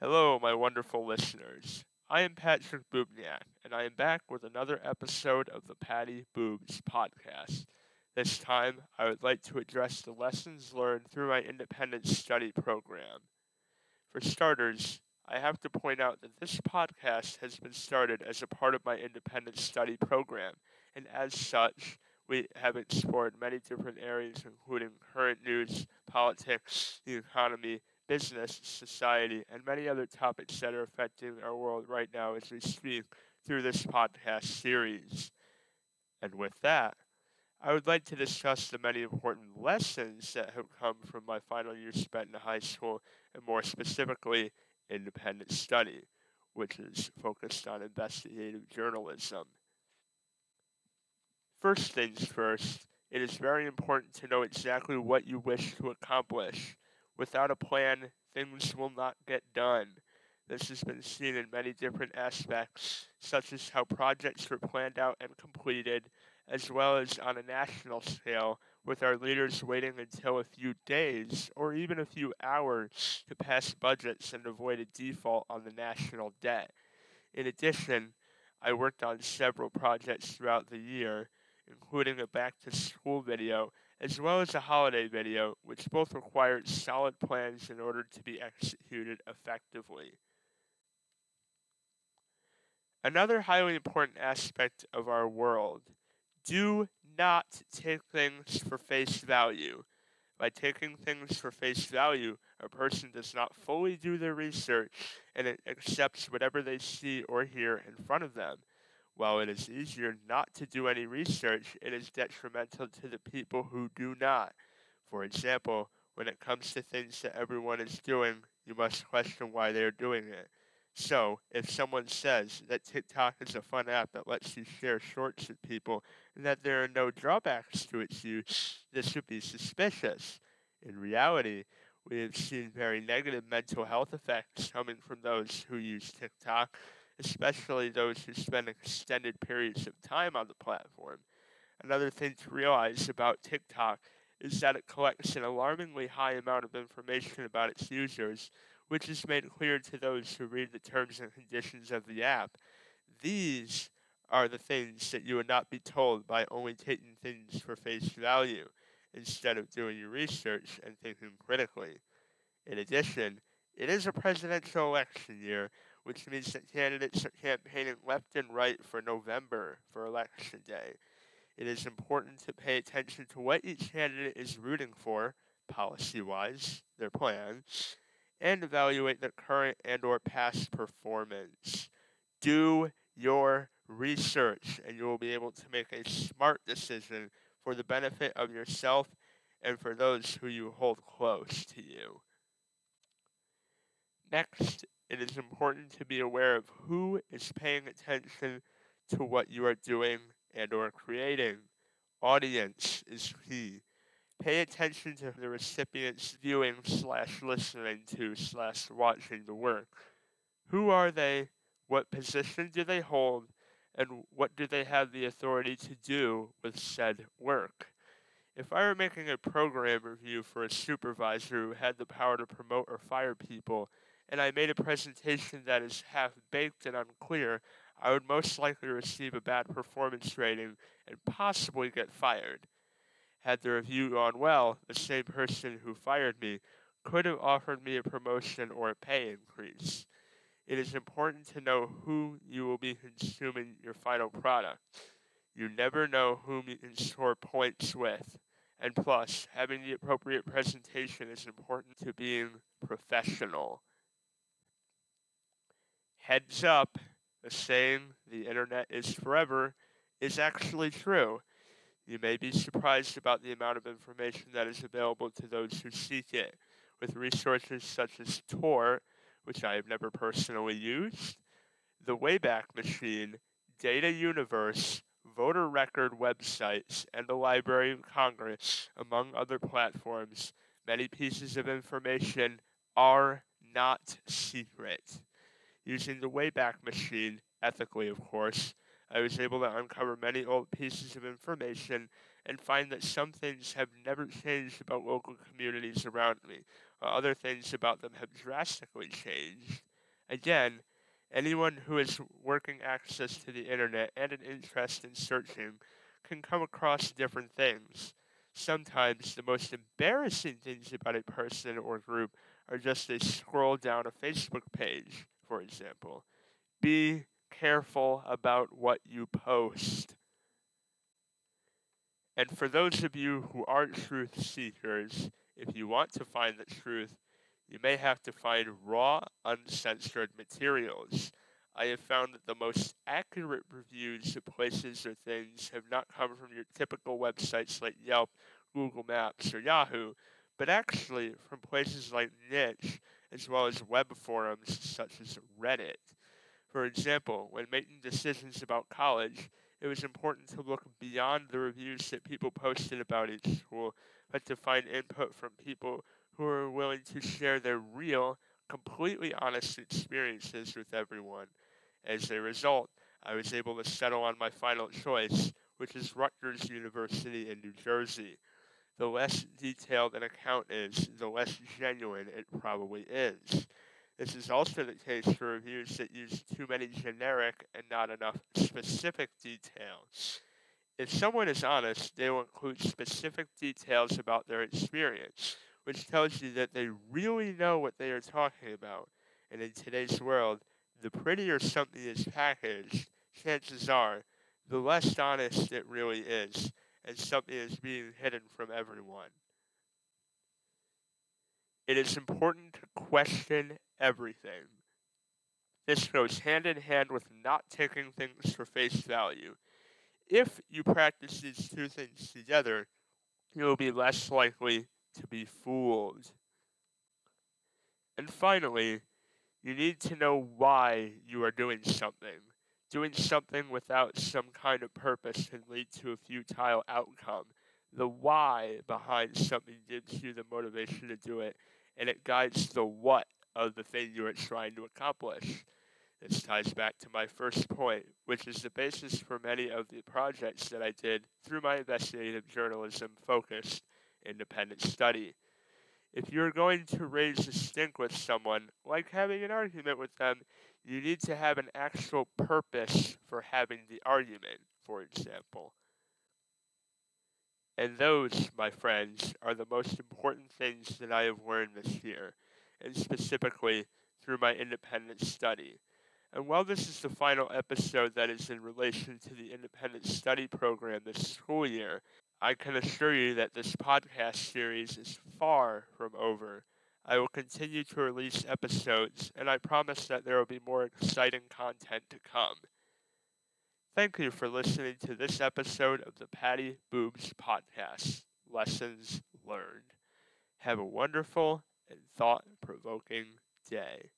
Hello, my wonderful listeners. I am Patrick Bubniak, and I am back with another episode of the Patty Bubs Podcast. This time, I would like to address the lessons learned through my independent study program. For starters, I have to point out that this podcast has been started as a part of my independent study program, and as such, we have explored many different areas, including current news, politics, the economy, business, society, and many other topics that are affecting our world right now as we speak through this podcast series. And with that, I would like to discuss the many important lessons that have come from my final year spent in high school, and more specifically, independent study, which is focused on investigative journalism. First things first, it is very important to know exactly what you wish to accomplish. Without a plan, things will not get done. This has been seen in many different aspects, such as how projects were planned out and completed, as well as on a national scale, with our leaders waiting until a few days or even a few hours to pass budgets and avoid a default on the national debt. In addition, I worked on several projects throughout the year, including a back to school video as well as a holiday video, which both required solid plans in order to be executed effectively. Another highly important aspect of our world: do not take things for face value. By taking things for face value, a person does not fully do their research and it accepts whatever they see or hear in front of them. While it is easier not to do any research, it is detrimental to the people who do not. For example, when it comes to things that everyone is doing, you must question why they are doing it. So, if someone says that TikTok is a fun app that lets you share shorts with people and that there are no drawbacks to its use, this should be suspicious. In reality, we have seen very negative mental health effects coming from those who use TikTok, especially those who spend extended periods of time on the platform. Another thing to realize about TikTok is that it collects an alarmingly high amount of information about its users, which is made clear to those who read the terms and conditions of the app. These are the things that you would not be told by only taking things for face value instead of doing your research and thinking critically. In addition, it is a presidential election year, which means that candidates are campaigning left and right for November for Election Day. It is important to pay attention to what each candidate is rooting for, policy-wise, their plan, and evaluate their current and or past performance. Do your research and you will be able to make a smart decision for the benefit of yourself and for those who you hold close to you. Next, it is important to be aware of who is paying attention to what you are doing and or creating. Audience is key. Pay attention to the recipients viewing slash listening to slash watching the work. Who are they? What position do they hold? And what do they have the authority to do with said work? If I were making a program review for a supervisor who had the power to promote or fire people, and I made a presentation that is half baked and unclear, I would most likely receive a bad performance rating and possibly get fired. Had the review gone well, the same person who fired me could have offered me a promotion or a pay increase. It is important to know who you will be consuming your final product. You never know whom you can score points with. And plus, having the appropriate presentation is important to being professional. Heads up, the saying, the internet is forever, is actually true. You may be surprised about the amount of information that is available to those who seek it, with resources such as Tor, which I have never personally used, the Wayback Machine, Data Universe, voter record websites, and the Library of Congress, among other platforms. Many pieces of information are not secret. Using the Wayback Machine, ethically of course, I was able to uncover many old pieces of information and find that some things have never changed about local communities around me, while other things about them have drastically changed. Again, anyone who has working access to the internet and an interest in searching can come across different things. Sometimes the most embarrassing things about a person or group are just a scroll down a Facebook page, for example. Be careful about what you post. And for those of you who aren't truth seekers, if you want to find the truth, you may have to find raw, uncensored materials. I have found that the most accurate reviews of places or things have not come from your typical websites like Yelp, Google Maps, or Yahoo, but actually from places like Niche, as well as web forums such as Reddit. For example, when making decisions about college, it was important to look beyond the reviews that people posted about each school, but to find input from people who are willing to share their real, completely honest experiences with everyone. As a result, I was able to settle on my final choice, which is Rutgers University in New Jersey. The less detailed an account is, the less genuine it probably is. This is also the case for reviews that use too many generic and not enough specific details. If someone is honest, they will include specific details about their experience, which tells you that they really know what they are talking about. And in today's world, the prettier something is packaged, chances are, the less honest it really is, and something is being hidden from everyone. It is important to question everything. This goes hand in hand with not taking things for face value. If you practice these two things together, you will be less likely to be fooled. And finally, you need to know why you are doing something. Doing something without some kind of purpose can lead to a futile outcome. The why behind something gives you the motivation to do it, and it guides the what of the thing you are trying to accomplish. This ties back to my first point, which is the basis for many of the projects that I did through my investigative journalism focused independent study. If you're going to raise a stink with someone, like having an argument with them, you need to have an actual purpose for having the argument, for example. And those, my friends, are the most important things that I have learned this year, and specifically through my independent study. And while this is the final episode that is in relation to the independent study program this school year, I can assure you that this podcast series is far from over. I will continue to release episodes, and I promise that there will be more exciting content to come. Thank you for listening to this episode of the Patty Bubs Podcast, Lessons Learned. Have a wonderful and thought-provoking day.